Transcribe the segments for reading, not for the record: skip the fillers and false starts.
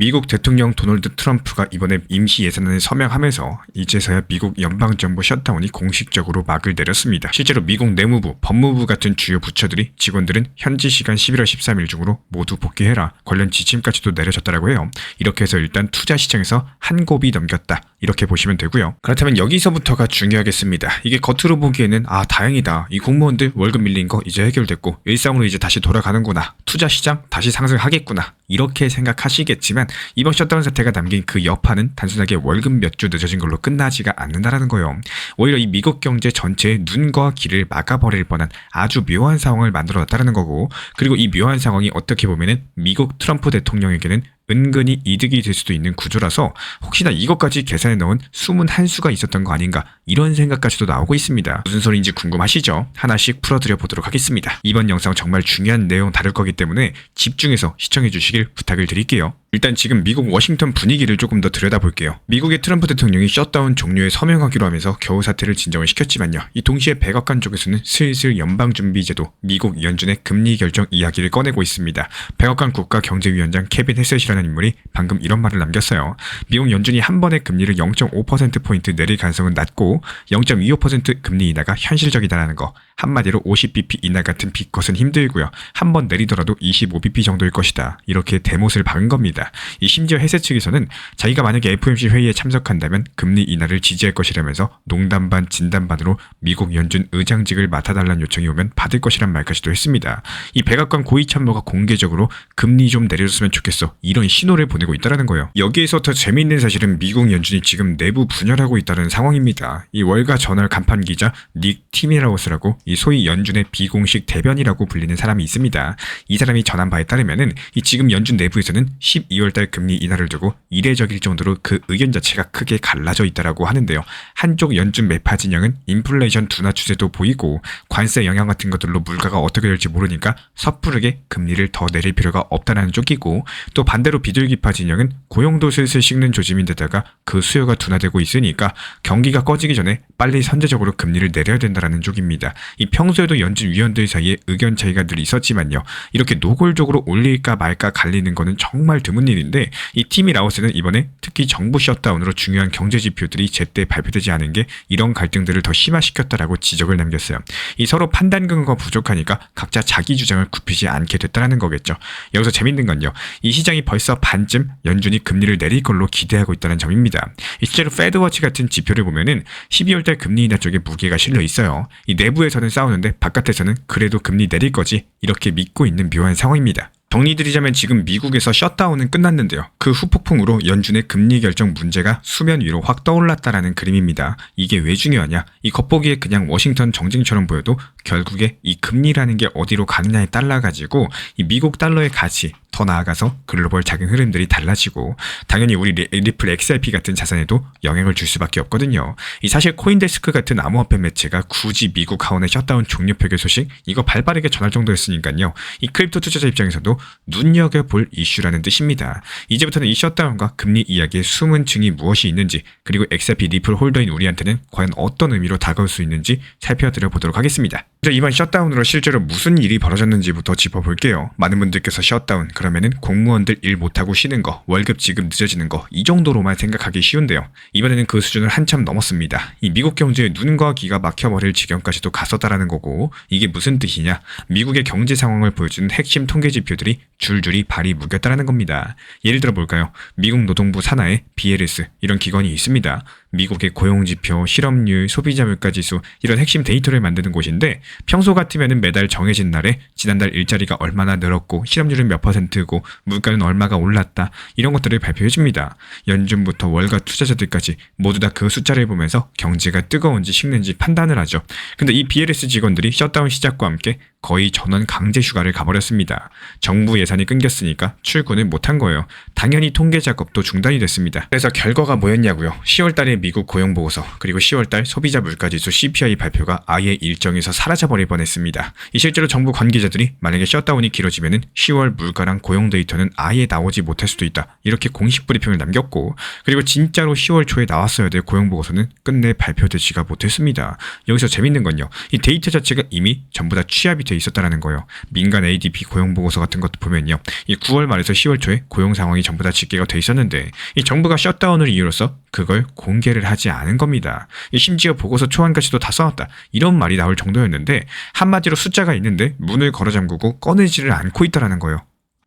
미국 대통령 도널드 트럼프가 이번에 임시 예산안을 서명하면서 이제서야 미국 연방정부 셧다운이 공식적으로 막을 내렸습니다. 실제로 미국 내무부, 법무부 같은 주요 부처들이 직원들은 현지 시간 11월 13일 중으로 모두 복귀해라. 관련 지침까지도 내려졌다고 해요. 이렇게 해서 일단 투자 시장에서 한 곱이 넘겼다. 이렇게 보시면 되고요. 그렇다면 여기서부터가 중요하겠습니다. 이게 겉으로 보기에는 다행이다. 이 공무원들 월급 밀린 거 이제 해결됐고 일상으로 이제 다시 돌아가는구나. 투자 시장 다시 상승하겠구나. 이렇게 생각하시겠지만 이번 셧다운 사태가 남긴 그 여파는 단순하게 월급 몇 주 늦어진 걸로 끝나지가 않는다는 거예요. 오히려 이 미국 경제 전체의 눈과 귀를 막아버릴 뻔한 아주 묘한 상황을 만들어놨다는 거고, 그리고 이 묘한 상황이 어떻게 보면은 미국 트럼프 대통령에게는 은근히 이득이 될 수도 있는 구조라서 혹시나 이것까지 계산에 넣은 숨은 한 수가 있었던 거 아닌가, 이런 생각까지도 나오고 있습니다. 무슨 소리인지 궁금하시죠? 하나씩 풀어드려 보도록 하겠습니다. 이번 영상 정말 중요한 내용 다룰 거기 때문에 집중해서 시청해 주시길 부탁을 드릴게요. 일단 지금 미국 워싱턴 분위기를 조금 더 들여다볼게요. 미국의 트럼프 대통령이 셧다운 종료에 서명하기로 하면서 겨우 사태를 진정을 시켰지만요. 이 동시에 백악관 쪽에서는 슬슬 연방준비제도, 미국 연준의 금리 결정 이야기를 꺼내고 있습니다. 백악관 국가경제위원장 케빈 헤셋이라는 인물이 방금 이런 말을 남겼어요. 미국 연준이 한 번에 금리를 0.5%포인트 내릴 가능성은 낮고 0.25% 금리 인하가 현실적이다라는 거. 한마디로 50bp 인하 같은 빅컷은 힘들고요. 한 번 내리더라도 25bp 정도일 것이다. 이렇게 대못을 박은 겁니다. 이 심지어 헤셋 측에서는 자기가 만약에 FOMC 회의에 참석한다면 금리 인하를 지지할 것이라면서 농담 반 진담 반으로 미국 연준 의장직을 맡아달라는 요청이 오면 받을 것이란 말까지도 했습니다. 이 백악관 고위 참모가 공개적으로 금리 좀 내려줬으면 좋겠어, 이런 신호를 보내고 있다는 거예요. 여기에서 더 재미있는 사실은 미국 연준이 지금 내부 분열하고 있다는 상황입니다. 이 월가 저널 간판 기자 닉 티밀하우스라고 이 소위 연준의 비공식 대변이라고 불리는 사람이 있습니다. 이 사람이 전한 바에 따르면은 이 지금 연준 내부에서는 12월달 금리 인하를 두고 이례적일 정도로 그 의견 자체가 크게 갈라져 있다라고 하는데요. 한쪽 연준 매파 진영은 인플레이션 둔화 추세도 보이고 관세 영향 같은 것들로 물가가 어떻게 될지 모르니까 섣부르게 금리를 더 내릴 필요가 없다는 쪽이고, 또 반대로 비둘기파 진영은 고용도 슬슬 식는 조짐인데다가 그 수요가 둔화되고 있으니까 경기가 꺼지기 전에 빨리 선제적으로 금리를 내려야 된다는 쪽입니다. 이 평소에도 연준 위원들 사이에 의견 차이가 늘 있었지만요. 이렇게 노골적으로 올릴까 말까 갈리는 거는 정말 드문 일인데, 이 티미 라우스는 이번에 특히 정부 셧다운으로 중요한 경제 지표들이 제때 발표되지 않은 게 이런 갈등들을 더 심화시켰다라고 지적을 남겼어요. 이 서로 판단 근거가 부족하니까 각자 자기 주장을 굽히지 않게 됐다는 거겠죠. 여기서 재밌는 건요. 이 시장이 벌써 반쯤 연준이 금리를 내릴 걸로 기대하고 있다는 점입니다. 실제로 패드워치 같은 지표를 보면은 12월달 금리 인하 쪽에 무게가 실려 있어요. 이 내부에서는 싸우는데 바깥에서는 그래도 금리 내릴 거지, 이렇게 믿고 있는 묘한 상황입니다. 정리드리자면 지금 미국에서 셧다운은 끝났는데요. 그 후폭풍으로 연준의 금리 결정 문제가 수면 위로 확 떠올랐다라는 그림입니다. 이게 왜 중요하냐? 이 겉보기에 그냥 워싱턴 정쟁처럼 보여도 결국에 이 금리라는 게 어디로 가느냐에 따라가지고 이 미국 달러의 가치, 더 나아가서 글로벌 자금 흐름들이 달라지고 당연히 우리 리플 XRP 같은 자산에도 영향을 줄 수밖에 없거든요. 이 사실 코인데스크 같은 암호화폐 매체가 굳이 미국 하원의 셧다운 종료 표결 소식 이거 발빠르게 전할 정도였으니까요. 이 크립토 투자자 입장에서도 눈여겨볼 이슈라는 뜻입니다. 이제부터는 이 셧다운과 금리 이야기의 숨은 층이 무엇이 있는지, 그리고 XRP 리플 홀더인 우리한테는 과연 어떤 의미로 다가올 수 있는지 살펴드려 보도록 하겠습니다. 이번 셧다운으로 실제로 무슨 일이 벌어졌는지부터 짚어볼게요. 많은 분들께서 셧다운 그러면은 공무원들 일 못하고 쉬는 거, 월급 지급 늦어지는 거, 이 정도로만 생각하기 쉬운데요. 이번에는 그 수준을 한참 넘었습니다. 이 미국 경제의 눈과 귀가 막혀버릴 지경까지도 갔었다라는 거고, 이게 무슨 뜻이냐? 미국의 경제 상황을 보여주는 핵심 통계 지표들이 줄줄이 발이 묶였다는 겁니다. 예를 들어 볼까요? 미국 노동부 산하에 BLS 이런 기관이 있습니다. 미국의 고용지표, 실업률, 소비자 물가지수 이런 핵심 데이터를 만드는 곳인데, 평소 같으면 매달 정해진 날에 지난달 일자리가 얼마나 늘었고 실업률은 몇 %고 물가는 얼마가 올랐다, 이런 것들을 발표해줍니다. 연준부터 월가 투자자들까지 모두 다 그 숫자를 보면서 경제가 뜨거운지 식는지 판단을 하죠. 근데 이 BLS 직원들이 셧다운 시작과 함께 거의 전원 강제 휴가를 가버렸습니다. 정부 예산이 끊겼으니까 출근을 못한 거예요. 당연히 통계 작업도 중단이 됐습니다. 그래서 결과가 뭐였냐고요? 10월달에 미국 고용보고서, 그리고 10월달 소비자 물가지수 CPI 발표가 아예 일정에서 사라져버릴 뻔했습니다. 실제로 정부 관계자들이 만약에 셧다운이 길어지면은 10월 물가랑 고용 데이터는 아예 나오지 못할 수도 있다, 이렇게 공식 브리핑을 남겼고, 그리고 진짜로 10월 초에 나왔어야 될 고용보고서는 끝내 발표되지가 못했습니다. 여기서 재밌는 건요, 이 데이터 자체가 이미 전부 다 취합이 상태에 있었다는 거예요. 민간 ADP 고용보고서 같은 것도 보면요. 이 9월 말에서 10월 초에 고용 상황이 전부 다 집계가 돼 있었는데 이 정부가 셧다운을 이유로서 그걸 공개를 하지 않은 겁니다. 심지어 보고서 초안까지도 다 써놨다. 이런 말이 나올 정도였는데 한마디로 숫자가 있는데 문을 걸어 잠그고 꺼내지를 않고 있다는 거예요.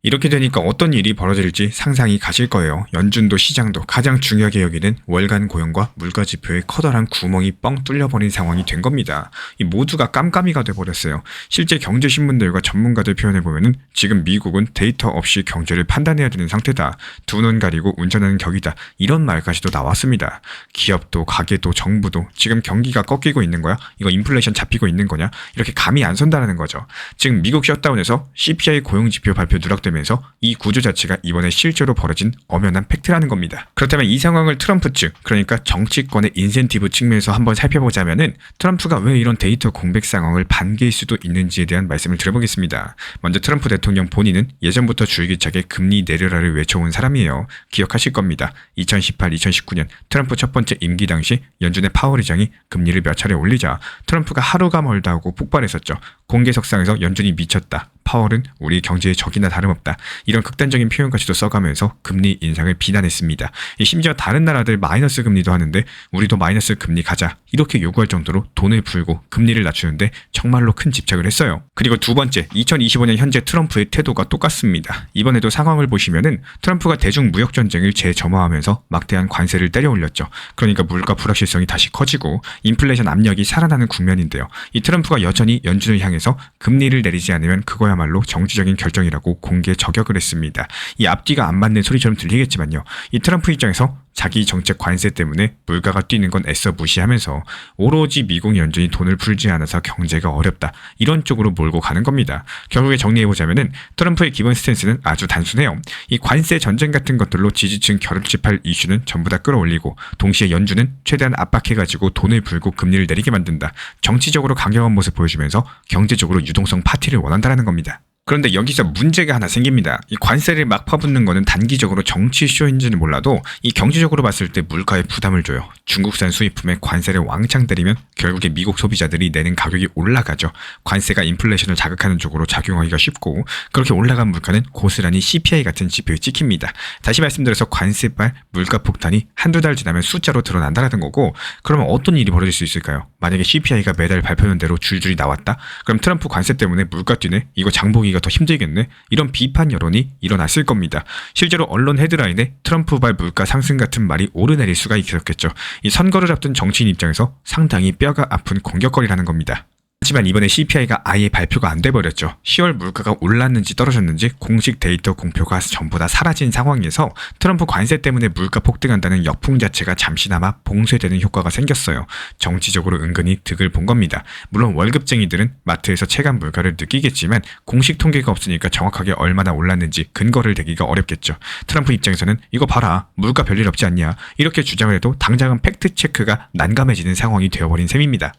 이렇게 되니까 어떤 일이 벌어질지 상상이 가실 거예요. 연준도 시장도 가장 중요하게 여기는 월간 고용과 물가지표에 커다란 구멍이 뻥 뚫려버린 상황이 된 겁니다. 이 모두가 깜깜이가 돼버렸어요. 실제 경제신문들과 전문가들 표현해보면 지금 미국은 데이터 없이 경제를 판단해야 되는 상태다. 두 눈 가리고 운전하는 격이다. 이런 말까지도 나왔습니다. 기업도 가게도 정부도 지금 경기가 꺾이고 있는 거야? 이거 인플레이션 잡히고 있는 거냐? 이렇게 감이 안 선다는 거죠. 지금 미국 셧다운에서 CPI 고용지표 발표 누락되면서 이 구조 자체가 이번에 실제로 벌어진 엄연한 팩트라는 겁니다. 그렇다면 이 상황을 트럼프 측, 그러니까 정치권의 인센티브 측면에서 한번 살펴보자면은 트럼프가 왜 이런 데이터 공백 상황을 반기일 수도 있는지에 대한 말씀을 드려보겠습니다. 먼저 트럼프 대통령 본인은 예전부터 줄기차게 금리 내려라를 외쳐온 사람이에요. 기억하실 겁니다. 2018, 2019년 트럼프 첫 번째 임기 당시 연준의 파월 의장이 금리를 몇 차례 올리자 트럼프가 하루가 멀다 하고 폭발했었죠. 공개석상에서 연준이 미쳤다. 파월은 우리 경제의 적이나 다름없다. 이런 극단적인 표현까지도 써가면서 금리 인상을 비난했습니다. 심지어 다른 나라들 마이너스 금리도 하는데 우리도 마이너스 금리 가자. 이렇게 요구할 정도로 돈을 풀고 금리를 낮추는데 정말로 큰 집착을 했어요. 그리고 두 번째, 2025년 현재 트럼프의 태도가 똑같습니다. 이번에도 상황을 보시면은 트럼프가 대중 무역 전쟁을 재점화하면서 막대한 관세를 때려 올렸죠. 그러니까 물가 불확실성이 다시 커지고 인플레이션 압력이 살아나는 국면인데요. 이 트럼프가 여전히 연준을 향해서 금리를 내리지 않으면 그거야말로 정치적인 결정이라고 공개 저격을 했습니다. 이 앞뒤가 안 맞는 소리처럼 들리겠지만요. 이 트럼프 입장에서 자기 정책 관세 때문에 물가가 뛰는 건 애써 무시하면서 오로지 미국 연준이 돈을 풀지 않아서 경제가 어렵다. 이런 쪽으로 몰고 가는 겁니다. 결국에 정리해보자면은 트럼프의 기본 스탠스는 아주 단순해요. 이 관세 전쟁 같은 것들로 지지층 결집할 이슈는 전부 다 끌어올리고 동시에 연준은 최대한 압박해가지고 돈을 풀고 금리를 내리게 만든다. 정치적으로 강경한 모습 보여주면서 경제적으로 유동성 파티를 원한다는 겁니다. 그런데 여기서 문제가 하나 생깁니다. 이 관세를 막 퍼붓는 거는 단기적으로 정치 쇼인지는 몰라도 이 경제적으로 봤을 때 물가에 부담을 줘요. 중국산 수입품에 관세를 왕창 때리면 결국에 미국 소비자들이 내는 가격이 올라가죠. 관세가 인플레이션을 자극하는 쪽으로 작용하기가 쉽고 그렇게 올라간 물가는 고스란히 CPI 같은 지표에 찍힙니다. 다시 말씀드려서 관세발 물가 폭탄이 한두 달 지나면 숫자로 드러난다는 거고 그러면 어떤 일이 벌어질 수 있을까요? 만약에 CPI가 매달 발표된 대로 줄줄이 나왔다? 그럼 트럼프 관세 때문에 물가 뛰네? 이거 장보기가 더 힘들겠네? 이런 비판 여론이 일어났을 겁니다. 실제로 언론 헤드라인에 트럼프발 물가 상승 같은 말이 오르내릴 수가 있었겠죠. 이 선거를 앞둔 정치인 입장에서 상당히 뼈가 아픈 공격거리라는 겁니다. 하지만 이번에 CPI가 아예 발표가 안 돼버렸죠. 10월 물가가 올랐는지 떨어졌는지 공식 데이터 공표가 전부 다 사라진 상황에서 트럼프 관세 때문에 물가 폭등한다는 역풍 자체가 잠시나마 봉쇄되는 효과가 생겼어요. 정치적으로 은근히 득을 본 겁니다. 물론 월급쟁이들은 마트에서 체감 물가를 느끼겠지만 공식 통계가 없으니까 정확하게 얼마나 올랐는지 근거를 대기가 어렵겠죠. 트럼프 입장에서는 이거 봐라, 물가 별일 없지 않냐, 이렇게 주장을 해도 당장은 팩트체크가 난감해지는 상황이 되어버린 셈입니다.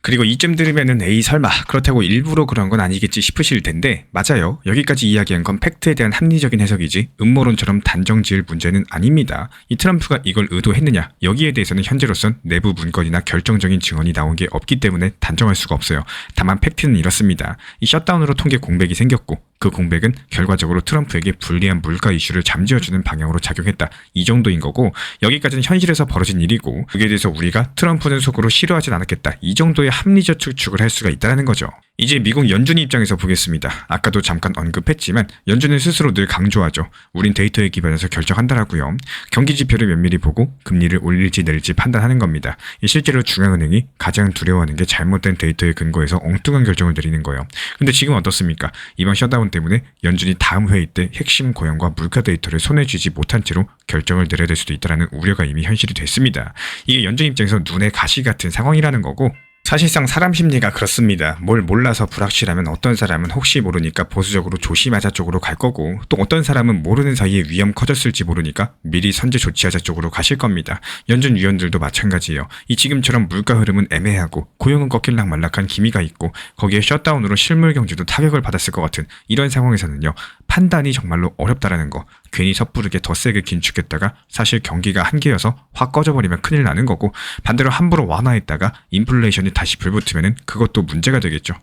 그리고 이쯤 들으면은 에이 설마 그렇다고 일부러 그런 건 아니겠지 싶으실 텐데 맞아요. 여기까지 이야기한 건 팩트에 대한 합리적인 해석이지 음모론처럼 단정 지을 문제는 아닙니다. 이 트럼프가 이걸 의도했느냐, 여기에 대해서는 현재로선 내부 문건이나 결정적인 증언이 나온 게 없기 때문에 단정할 수가 없어요. 다만 팩트는 이렇습니다. 이 셧다운으로 통계 공백이 생겼고 그 공백은 결과적으로 트럼프에게 불리한 물가 이슈를 잠재워주는 방향으로 작용했다. 이 정도인 거고 여기까지는 현실에서 벌어진 일이고 그에 대해서 우리가 트럼프는 속으로 싫어하진 않았겠다. 이 정도의 합리적 추측을 할 수가 있다는 거죠. 이제 미국 연준 입장에서 보겠습니다. 아까도 잠깐 언급했지만 연준은 스스로 늘 강조하죠. 우린 데이터에 기반해서 결정한다라고요. 경기 지표를 면밀히 보고 금리를 올릴지 내릴지 판단하는 겁니다. 실제로 중앙은행이 가장 두려워하는 게 잘못된 데이터에 근거해서 엉뚱한 결정을 내리는 거예요. 근데 지금 어떻습니까? 이번 셧다운 때문에 연준이 다음 회의 때 핵심 고용과 물가 데이터를 손에 쥐지 못한 채로 결정을 내려야 될 수도 있다는 우려가 이미 현실이 됐습니다. 이게 연준 입장에서 눈에 가시 같은 상황이라는 거고 사실상 사람 심리가 그렇습니다. 뭘 몰라서 불확실하면 어떤 사람은 혹시 모르니까 보수적으로 조심하자 쪽으로 갈 거고 또 어떤 사람은 모르는 사이에 위험 커졌을지 모르니까 미리 선제 조치하자 쪽으로 가실 겁니다. 연준 위원들도 마찬가지예요. 이 지금처럼 물가 흐름은 애매하고 고용은 꺾일락 말락한 기미가 있고 거기에 셧다운으로 실물 경제도 타격을 받았을 것 같은 이런 상황에서는요. 판단이 정말로 어렵다라는 거. 괜히 섣부르게 더 세게 긴축했다가 사실 경기가 한계여서 확 꺼져버리면 큰일 나는 거고 반대로 함부로 완화했다가 인플레이션이 다시 불붙으면 그것도 문제가 되겠죠.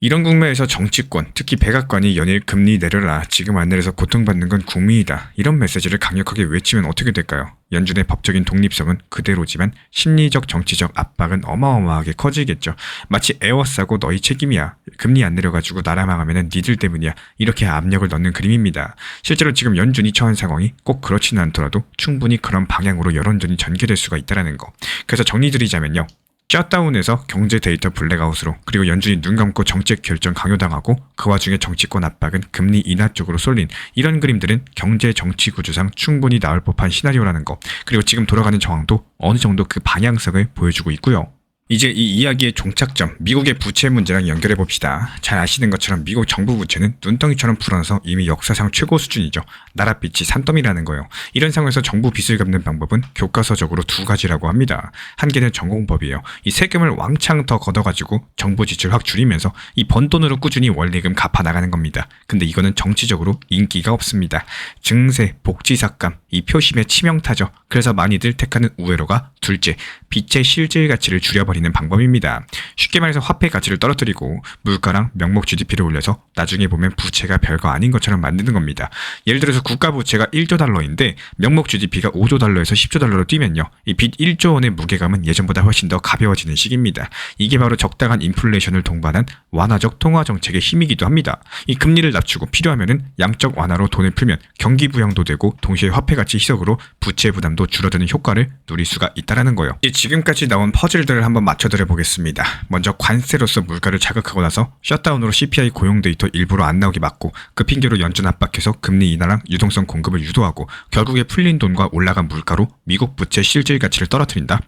이런 국면에서 정치권, 특히 백악관이 연일 금리 내려라, 지금 안 내려서 고통받는 건 국민이다, 이런 메시지를 강력하게 외치면 어떻게 될까요? 연준의 법적인 독립성은 그대로지만 심리적 정치적 압박은 어마어마하게 커지겠죠. 마치 에워싸고 너희 책임이야, 금리 안 내려가지고 나라 망하면 니들 때문이야, 이렇게 압력을 넣는 그림입니다. 실제로 지금 연준이 처한 상황이 꼭 그렇지는 않더라도 충분히 그런 방향으로 여론전이 전개될 수가 있다는 거. 그래서 정리드리자면요, 셧다운에서 경제 데이터 블랙아웃으로, 그리고 연준이 눈 감고 정책 결정 강요당하고 그 와중에 정치권 압박은 금리 인하 쪽으로 쏠린 이런 그림들은 경제 정치 구조상 충분히 나올 법한 시나리오라는 거, 그리고 지금 돌아가는 정황도 어느 정도 그 방향성을 보여주고 있고요. 이제 이 이야기의 종착점, 미국의 부채 문제랑 연결해 봅시다. 잘 아시는 것처럼 미국 정부 부채는 눈덩이처럼 불어나서 이미 역사상 최고 수준이죠. 나랏빚이 산더미라는 거예요. 이런 상황에서 정부 빚을 갚는 방법은 교과서적으로 두 가지라고 합니다. 한 개는 전공법이에요. 이 세금을 왕창 더 걷어가지고 정부 지출 확 줄이면서 이 번 돈으로 꾸준히 원리금 갚아 나가는 겁니다. 근데 이거는 정치적으로 인기가 없습니다. 증세, 복지삭감, 이 표심의 치명타죠. 그래서 많이들 택하는 우회로가 둘째, 빚의 실질 가치를 줄여버리는 방법입니다. 쉽게 말해서 화폐 가치를 떨어뜨리고 물가랑 명목 GDP를 올려서 나중에 보면 부채가 별거 아닌 것처럼 만드는 겁니다. 예를 들어서 국가 부채가 1조 달러인데 명목 GDP가 5조 달러에서 10조 달러로 뛰면요, 이 빚 1조 원의 무게감은 예전보다 훨씬 더 가벼워지는 시기입니다. 이게 바로 적당한 인플레이션을 동반한 완화적 통화 정책의 힘이기도 합니다. 이 금리를 낮추고 필요하면은 양적 완화로 돈을 풀면 경기 부양도 되고 동시에 화폐 가치 희석으로 부채 부담도 줄어드는 효과를 누릴 수가 있다라는 거예요. 지금까지 나온 퍼즐들을 한번 맞춰드려 보겠습니다. 먼저 관세로서 물가를 자극하고 나서 셧다운으로 CPI 고용 데이터 일부러 안 나오게 막고 그 핑계로 연준 압박해서 금리 인하랑 유동성 공급을 유도하고 결국에 풀린 돈과 올라간 물가로 미국 부채 실질 가치를 떨어뜨린다.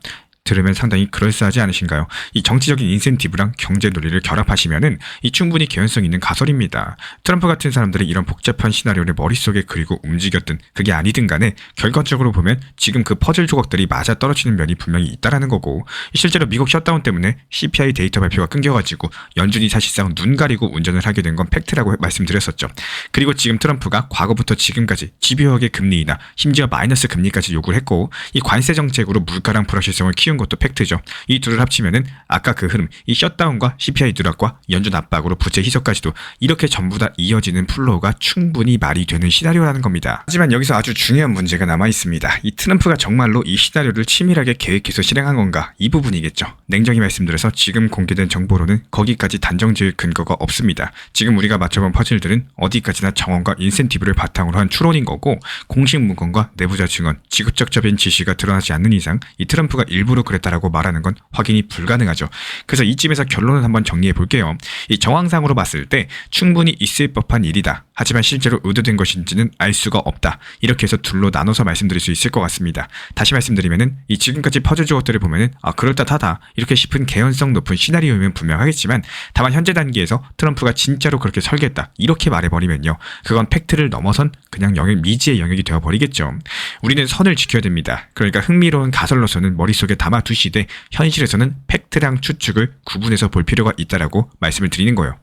들으면 상당히 그럴싸하지 않으신가요? 이 정치적인 인센티브랑 경제 논리를 결합하시면은 이 충분히 개연성 있는 가설입니다. 트럼프 같은 사람들이 이런 복잡한 시나리오를 머릿속에 그리고 움직였든 그게 아니든 간에 결과적으로 보면 지금 그 퍼즐 조각들이 맞아 떨어지는 면이 분명히 있다라는 거고, 실제로 미국 셧다운 때문에 CPI 데이터 발표가 끊겨가지고 연준이 사실상 눈 가리고 운전을 하게 된 건 팩트라고 말씀드렸었죠. 그리고 지금 트럼프가 과거부터 지금까지 집요하게 금리 인하, 심지어 마이너스 금리까지 요구를 했고, 이 관세 정책으로 물가랑 불확실성을 키운 것도 팩트죠. 이 둘을 합치면은 아까 그 흐름, 이 셧다운과 CPI 누락과 연준 압박으로 부채 희석까지도 이렇게 전부 다 이어지는 플로우가 충분히 말이 되는 시나리오라는 겁니다. 하지만 여기서 아주 중요한 문제가 남아 있습니다. 이 트럼프가 정말로 이 시나리오를 치밀하게 계획해서 실행한 건가? 이 부분이겠죠. 냉정히 말씀드려서 지금 공개된 정보로는 거기까지 단정 지을 근거가 없습니다. 지금 우리가 맞춰본 퍼즐들은 어디까지나 정황과 인센티브를 바탕으로 한 추론인 거고, 공식 문건과 내부자 증언, 지급적인 지시가 드러나지 않는 이상 이 트럼프가 일부러 그랬다라고 말하는 건 확인이 불가능하죠. 그래서 이쯤에서 결론을 한번 정리해 볼게요. 이 정황상으로 봤을 때 충분히 있을 법한 일이다. 하지만 실제로 의도된 것인지는 알 수가 없다. 이렇게 해서 둘로 나눠서 말씀드릴 수 있을 것 같습니다. 다시 말씀드리면은 이 지금까지 퍼즐 조각들을 보면은 그럴듯하다 이렇게 싶은 개연성 높은 시나리오이면 분명하겠지만, 다만 현재 단계에서 트럼프가 진짜로 그렇게 설계했다 이렇게 말해버리면요, 그건 팩트를 넘어선 그냥 미지의 영역이 되어버리겠죠. 우리는 선을 지켜야 됩니다. 그러니까 흥미로운 가설로서는 머릿속에 담아두시되 현실에서는 팩트랑 추측을 구분해서 볼 필요가 있다라고 말씀을 드리는 거예요.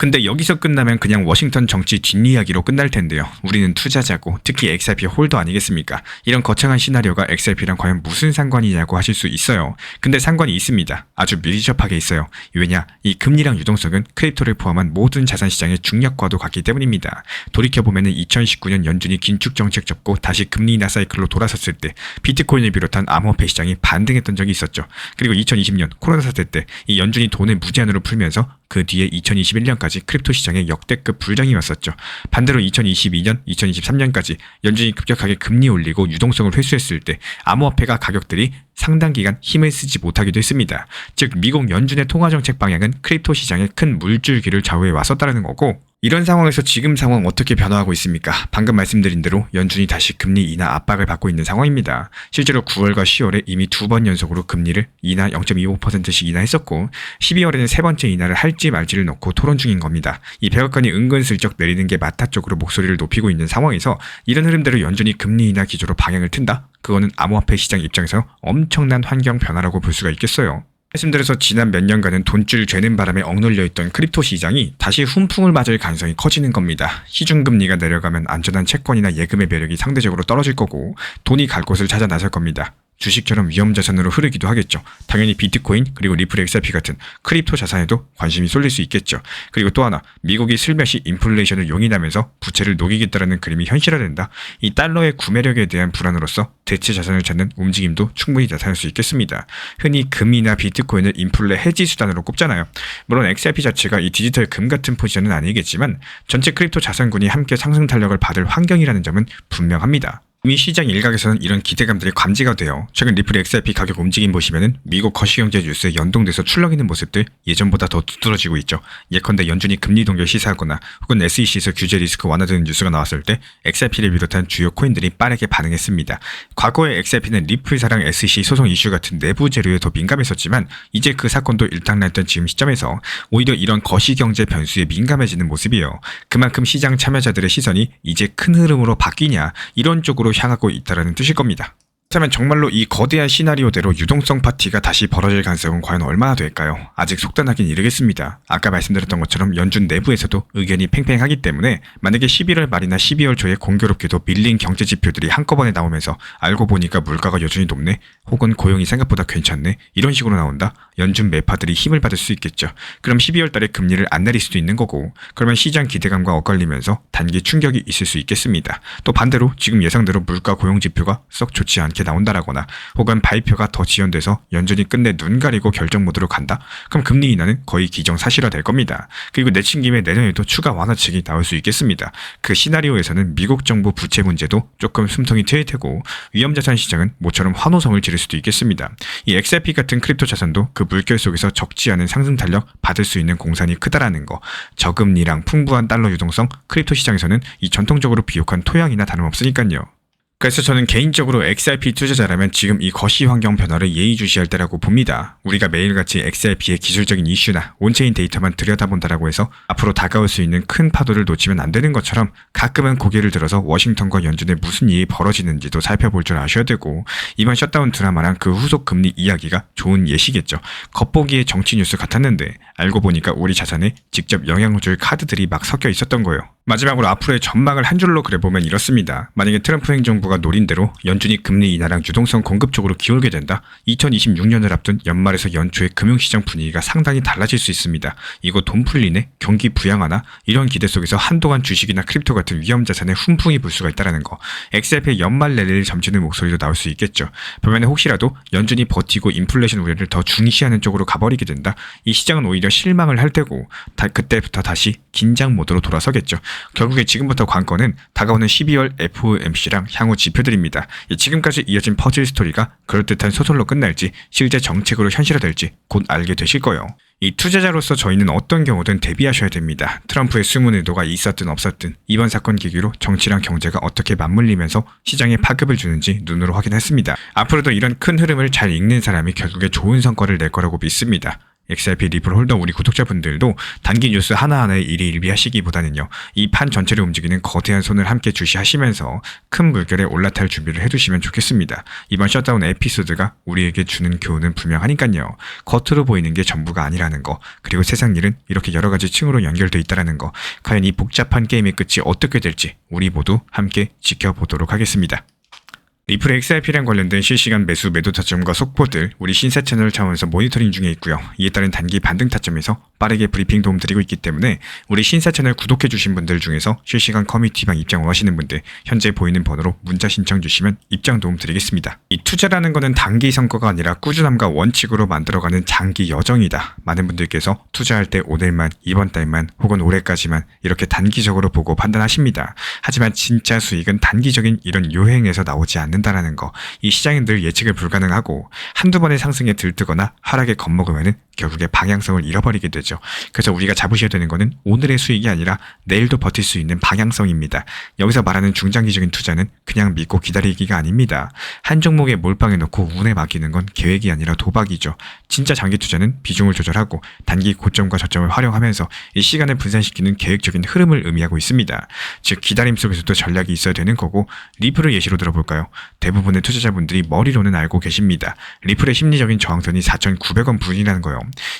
근데 여기서 끝나면 그냥 워싱턴 정치 뒷이야기로 끝날 텐데요. 우리는 투자자고 특히 XRP 홀더 아니겠습니까? 이런 거창한 시나리오가 XRP랑 과연 무슨 상관이냐고 하실 수 있어요. 근데 상관이 있습니다. 아주 밀접하게 있어요. 왜냐? 이 금리랑 유동성은 크립토를 포함한 모든 자산시장의 중력과도 같기 때문입니다. 돌이켜보면 2019년 연준이 긴축 정책 접고 다시 금리 인하 사이클로 돌아섰을 때 비트코인을 비롯한 암호화폐 시장이 반등했던 적이 있었죠. 그리고 2020년 코로나 사태 때 이 연준이 돈을 무제한으로 풀면서 그 뒤에 2021년까지 크립토 시장에 역대급 불장이 왔었죠. 반대로 2022년, 2023년까지 연준이 급격하게 금리 올리고 유동성을 회수했을 때 암호화폐가 가격들이 상당 기간 힘을 쓰지 못하기도 했습니다. 즉 미국 연준의 통화정책 방향은 크립토 시장에 큰 물줄기를 좌우해 왔었다는 거고, 이런 상황에서 지금 상황 어떻게 변화하고 있습니까? 방금 말씀드린 대로 연준이 다시 금리 인하 압박을 받고 있는 상황입니다. 실제로 9월과 10월에 이미 2번 연속으로 금리를 인하 0.25%씩 인하했었고, 12월에는 세 번째 인하를 할지 말지를 놓고 토론 중인 겁니다. 이 백악관이 은근슬쩍 내리는 게 맞다 쪽으로 목소리를 높이고 있는 상황에서 이런 흐름대로 연준이 금리 인하 기조로 방향을 튼다? 그거는 암호화폐 시장 입장에서 엄청난 환경 변화라고 볼 수가 있겠어요. 말씀드려서 지난 몇 년간은 돈줄 죄는 바람에 억눌려 있던 크립토 시장이 다시 훈풍을 맞을 가능성이 커지는 겁니다. 시중금리가 내려가면 안전한 채권이나 예금의 매력이 상대적으로 떨어질 거고 돈이 갈 곳을 찾아 나설 겁니다. 주식처럼 위험자산으로 흐르기도 하겠죠. 당연히 비트코인 그리고 리플 XRP 같은 크립토 자산에도 관심이 쏠릴 수 있겠죠. 그리고 또 하나, 미국이 슬며시 인플레이션을 용인하면서 부채를 녹이겠다라는 그림이 현실화된다. 이 달러의 구매력에 대한 불안으로서 대체 자산을 찾는 움직임도 충분히 나타날 수 있겠습니다. 흔히 금이나 비트코인을 인플레 해지 수단으로 꼽잖아요. 물론 XRP 자체가 이 디지털 금 같은 포지션은 아니겠지만 전체 크립토 자산군이 함께 상승 탄력을 받을 환경이라는 점은 분명합니다. 이미 시장 일각에서는 이런 기대감들이 감지가 돼요. 최근 리플 XRP 가격 움직임 보시면은 미국 거시경제 뉴스에 연동돼서 출렁이는 모습들 예전보다 더 두드러지고 있죠. 예컨대 연준이 금리 동결 시사하거나 혹은 SEC에서 규제 리스크 완화되는 뉴스가 나왔을 때 XRP를 비롯한 주요 코인들이 빠르게 반응했습니다. 과거에 XRP는 리플사랑 SEC 소송 이슈 같은 내부 재료에 더 민감했었지만 이제 그 사건도 일단락된 지금 시점에서 오히려 이런 거시경제 변수에 민감해지는 모습이에요. 그만큼 시장 참여자들의 시선이 이제 큰 흐름으로 바뀌냐 이런 쪽으로 향하고 있다는 뜻일 겁니다. 그렇다면 정말로 이 거대한 시나리오대로 유동성 파티가 다시 벌어질 가능성은 과연 얼마나 될까요? 아직 속단하긴 이르겠습니다. 아까 말씀드렸던 것처럼 연준 내부에서도 의견이 팽팽하기 때문에 만약에 11월 말이나 12월 초에 공교롭게도 밀린 경제 지표들이 한꺼번에 나오면서 알고 보니까 물가가 여전히 높네, 혹은 고용이 생각보다 괜찮네, 이런 식으로 나온다? 연준 매파들이 힘을 받을 수 있겠죠. 그럼 12월 달에 금리를 안 내릴 수도 있는 거고, 그러면 시장 기대감과 엇갈리면서 단기 충격이 있을 수 있겠습니다. 또 반대로 지금 예상대로 물가 고용 지표가 썩 좋지 않게 나온다라거나 혹은 발표가 더 지연돼서 연준이 끝내 눈 가리고 결정 모드로 간다? 그럼 금리 인하는 거의 기정사실화 될 겁니다. 그리고 내친 김에 내년에도 추가 완화책이 나올 수 있겠습니다. 그 시나리오에서는 미국 정부 부채 문제도 조금 숨통이 트일 테고 위험자산 시장은 모처럼 환호성을 지를 수도 있겠습니다. 이 XRP 같은 크립토 자산도 그 물결 속에서 적지 않은 상승 탄력 받을 수 있는 공산이 크다라는 거, 저금리랑 풍부한 달러 유동성, 크립토 시장에서는 이 전통적으로 비옥한 토양이나 다름없으니까요. 그래서 저는 개인적으로 XRP 투자자라면 지금 이 거시 환경 변화를 예의주시할 때라고 봅니다. 우리가 매일같이 XRP의 기술적인 이슈나 온체인 데이터만 들여다본다라고 해서 앞으로 다가올 수 있는 큰 파도를 놓치면 안 되는 것처럼 가끔은 고개를 들어서 워싱턴과 연준에 무슨 일이 벌어지는지도 살펴볼 줄 아셔야 되고, 이번 셧다운 드라마랑 그 후속 금리 이야기가 좋은 예시겠죠. 겉보기에 정치 뉴스 같았는데 알고 보니까 우리 자산에 직접 영향을 줄 카드들이 막 섞여 있었던 거예요. 마지막으로 앞으로의 전망을 한 줄로 그려보면 이렇습니다. 만약에 트럼프 행정부가 노린 대로 연준이 금리 인하랑 유동성 공급 쪽으로 기울게 된다? 2026년을 앞둔 연말에서 연초의 금융시장 분위기가 상당히 달라질 수 있습니다. 이거 돈 풀리네? 경기 부양하나? 이런 기대 속에서 한동안 주식이나 크립토 같은 위험자산에 훈풍이 불 수가 있다는 거. XRP의 연말 랠리를 점치는 목소리도 나올 수 있겠죠. 반면에 혹시라도 연준이 버티고 인플레이션 우려를 더 중시하는 쪽으로 가버리게 된다? 이 시장은 오히려 실망을 할 테고 그때부터 다시 긴장 모드로 돌아서겠죠. 결국에 지금부터 관건은 다가오는 12월 FOMC랑 향후 지표들입니다. 지금까지 이어진 퍼즐 스토리가 그럴듯한 소설로 끝날지 실제 정책으로 현실화될지 곧 알게 되실 거예요. 이 투자자로서 저희는 어떤 경우든 대비하셔야 됩니다. 트럼프의 숨은 의도가 있었든 없었든 이번 사건 계기로 정치랑 경제가 어떻게 맞물리면서 시장에 파급을 주는지 눈으로 확인했습니다. 앞으로도 이런 큰 흐름을 잘 읽는 사람이 결국에 좋은 성과를 낼 거라고 믿습니다. XRP 리플 홀더 우리 구독자분들도 단기 뉴스 하나하나에 일희일비하시기보다는요, 이 판 전체를 움직이는 거대한 손을 함께 주시하시면서 큰 물결에 올라탈 준비를 해두시면 좋겠습니다. 이번 셧다운 에피소드가 우리에게 주는 교훈은 분명하니까요. 겉으로 보이는 게 전부가 아니라는 거, 그리고 세상 일은 이렇게 여러 가지 층으로 연결돼 있다는 거, 과연 이 복잡한 게임의 끝이 어떻게 될지 우리 모두 함께 지켜보도록 하겠습니다. 리플 XRP랑 관련된 실시간 매수 매도 타점과 속보들 우리 신사 채널 차원에서 모니터링 중에 있고요. 이에 따른 단기 반등 타점에서 빠르게 브리핑 도움 드리고 있기 때문에 우리 신사 채널 구독해 주신 분들 중에서 실시간 커뮤니티방 입장 원하시는 분들 현재 보이는 번호로 문자 신청 주시면 입장 도움 드리겠습니다. 이 투자라는 거는 단기 성과가 아니라 꾸준함과 원칙으로 만들어가는 장기 여정이다. 많은 분들께서 투자할 때 오늘만, 이번 달만, 혹은 올해까지만 이렇게 단기적으로 보고 판단하십니다. 하지만 진짜 수익은 단기적인 이런 요행에서 나오지 않는다라는 거. 이 시장은 늘 예측을 불가능하고 한두 번의 상승에 들뜨거나 하락에 겁먹으면은 결국에 방향성을 잃어버리게 되죠. 그래서 우리가 잡으셔야 되는 거는 오늘의 수익이 아니라 내일도 버틸 수 있는 방향성입니다. 여기서 말하는 중장기적인 투자는 그냥 믿고 기다리기가 아닙니다. 한 종목에 몰빵해 놓고 운에 맡기는 건 계획이 아니라 도박이죠. 진짜 장기 투자는 비중을 조절하고 단기 고점과 저점을 활용하면서 이 시간을 분산시키는 계획적인 흐름을 의미하고 있습니다. 즉 기다림 속에서도 전략이 있어야 되는 거고, 리플을 예시로 들어볼까요? 대부분의 투자자분들이 머리로는 알고 계십니다. 리플의 심리적인 저항선이 4,900원 부근이라는 거예요.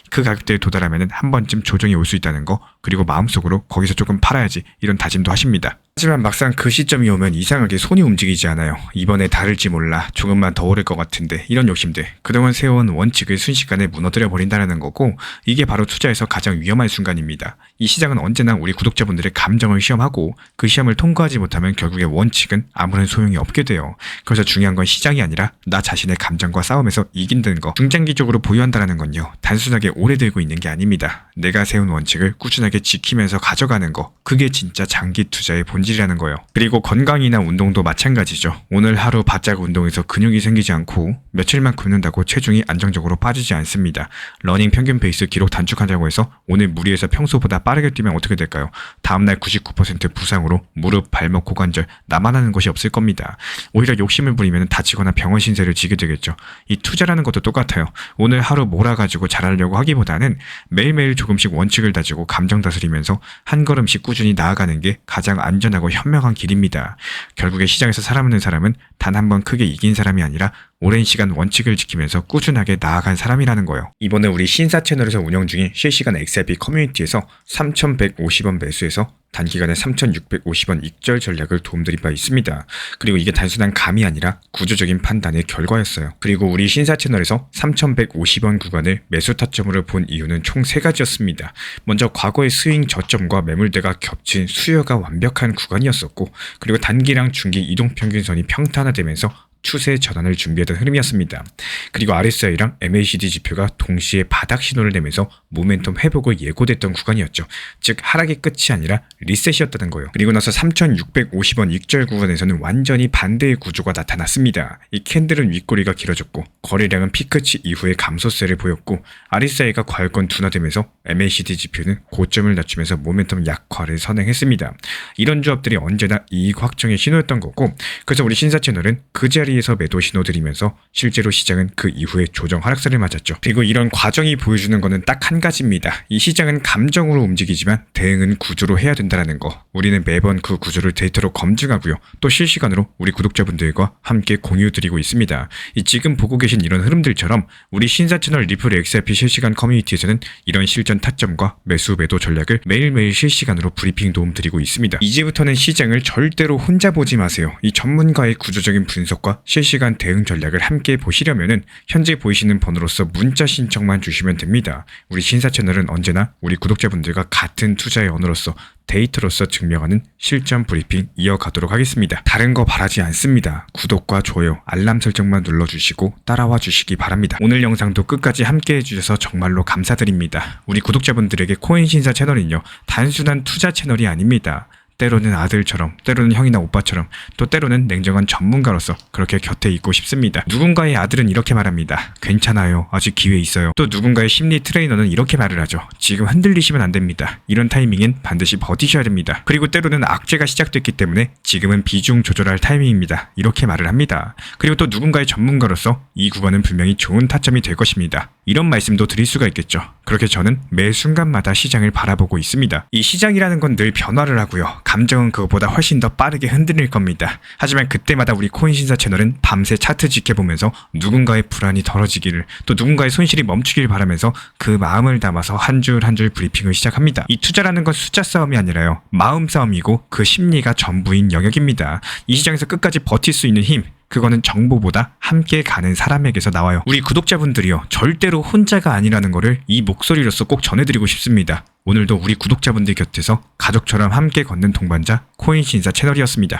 그 가격대에 도달하면 한 번쯤 조정이 올 수 있다는 거, 그리고 마음속으로 거기서 조금 팔아야지 이런 다짐도 하십니다. 하지만 막상 그 시점이 오면 이상하게 손이 움직이지 않아요. 이번에 다를지 몰라. 조금만 더 오를 것 같은데. 이런 욕심들. 그동안 세워온 원칙을 순식간에 무너뜨려 버린다는 거고, 이게 바로 투자에서 가장 위험한 순간입니다. 이 시장은 언제나 우리 구독자분들의 감정을 시험하고, 그 시험을 통과하지 못하면 결국에 원칙은 아무런 소용이 없게 돼요. 그래서 중요한 건 시장이 아니라 나 자신의 감정과 싸움에서 이긴다는 거. 중장기적으로 보유한다는 건요, 단순하게 오래 들고 있는 게 아닙니다. 내가 세운 원칙을 꾸준하게 지키면서 가져가는 거. 그게 진짜 장기 투자의 본질이라는 거예요. 그리고 건강이나 운동도 마찬가지죠. 오늘 하루 바짝 운동해서 근육이 생기지 않고 며칠만 굶는다고 체중이 안정적으로 빠지지 않습니다. 러닝 평균 페이스 기록 단축한다고 해서 오늘 무리해서 평소보다 빠르게 뛰면 어떻게 될까요? 다음날 99% 부상으로 무릎, 발목, 고관절 남아나는 것이 없을 겁니다. 오히려 욕심을 부리면 다치거나 병원 신세를 지게 되겠죠. 이 투자라는 것도 똑같아요. 오늘 하루 몰아가지고 잘하려고 하기보다는 매일매일 조금씩 원칙을 다지고 감정 다스리면서 한 걸음씩 꾸준히 나아가는 게 가장 안전하고 현명한 길입니다. 결국에 시장에서 살아남는 사람은 단 한 번 크게 이긴 사람이 아니라 오랜 시간 원칙을 지키면서 꾸준하게 나아간 사람이라는 거예요. 이번에 우리 신사 채널에서 운영 중인 실시간 XRP 커뮤니티에서 3,150원 매수해서 단기간에 3,650원 익절 전략을 도움드린 바 있습니다. 그리고 이게 단순한 감이 아니라 구조적인 판단의 결과였어요. 그리고 우리 신사 채널에서 3,150원 구간을 매수 타점으로 본 이유는 총 3가지였습니다. 먼저 과거의 스윙 저점과 매물대가 겹친 수요가 완벽한 구간이었었고, 그리고 단기랑 중기 이동평균선이 평탄화되면서 추세 전환을 준비하던 흐름이었습니다. 그리고 RSI랑 MACD 지표가 동시에 바닥 신호를 내면서 모멘텀 회복을 예고됐던 구간이었죠. 즉 하락의 끝이 아니라 리셋이었다는 거예요. 그리고 나서 3,650원 익절 구간에서는 완전히 반대의 구조가 나타났습니다. 이 캔들은 윗꼬리가 길어졌고 거래량은 피크치 이후에 감소세를 보였고, RSI가 과열권 둔화되면서 MACD 지표는 고점을 낮추면서 모멘텀 약화를 선행했습니다. 이런 조합들이 언제나 이익 확정의 신호였던 거고, 그래서 우리 신사 채널은 그 자리에서 매도 신호 드리면서 실제로 시장은 그 이후에 조정 하락세를 맞았죠. 그리고 이런 과정이 보여주는 거는 딱 한 가지입니다. 이 시장은 감정으로 움직이지만 대응은 구조로 해야 된다는 거. 우리는 매번 그 구조를 데이터로 검증하고요. 또 실시간으로 우리 구독자분들과 함께 공유드리고 있습니다. 이 지금 보고 계신 이런 흐름들처럼 우리 신사 채널 리플 XRP 실시간 커뮤니티에서는 이런 실전 타점과 매수 매도 전략을 매일매일 실시간으로 브리핑 도움 드리고 있습니다. 이제부터는 시장을 절대로 혼자 보지 마세요. 이 전문가의 구조적인 분석과 실시간 대응 전략을 함께 보시려면은 현재 보이시는 번호로서 문자 신청만 주시면 됩니다. 우리 신사 채널은 언제나 우리 구독자분들과 같은 투자의 언어로서 데이터로서 증명하는 실전 브리핑 이어가도록 하겠습니다. 다른 거 바라지 않습니다. 구독과 좋아요, 알람 설정만 눌러주시고 따라와 주시기 바랍니다. 오늘 영상도 끝까지 함께 해주셔서 정말로 감사드립니다. 우리 구독자분들에게 코인신사 채널은요, 단순한 투자 채널이 아닙니다. 때로는 아들처럼, 때로는 형이나 오빠처럼, 또 때로는 냉정한 전문가로서 그렇게 곁에 있고 싶습니다. 누군가의 아들은 이렇게 말합니다. 괜찮아요. 아직 기회 있어요. 또 누군가의 심리 트레이너는 이렇게 말을 하죠. 지금 흔들리시면 안 됩니다. 이런 타이밍엔 반드시 버티셔야 됩니다. 그리고 때로는 악재가 시작됐기 때문에 지금은 비중 조절할 타이밍입니다. 이렇게 말을 합니다. 그리고 또 누군가의 전문가로서 이 구간은 분명히 좋은 타점이 될 것입니다. 이런 말씀도 드릴 수가 있겠죠. 그렇게 저는 매 순간마다 시장을 바라보고 있습니다. 이 시장이라는 건 늘 변화를 하고요. 감정은 그것보다 훨씬 더 빠르게 흔들릴 겁니다. 하지만 그때마다 우리 코인신사 채널은 밤새 차트 지켜보면서 누군가의 불안이 덜어지기를, 또 누군가의 손실이 멈추길 바라면서 그 마음을 담아서 한 줄 한 줄 브리핑을 시작합니다. 이 투자라는 건 숫자 싸움이 아니라요, 마음 싸움이고 그 심리가 전부인 영역입니다. 이 시장에서 끝까지 버틸 수 있는 힘, 그거는 정보보다 함께 가는 사람에게서 나와요. 우리 구독자분들이요, 절대로 혼자가 아니라는 거를 이 목소리로서 꼭 전해드리고 싶습니다. 오늘도 우리 구독자분들 곁에서 가족처럼 함께 걷는 동반자 코인신사 채널이었습니다.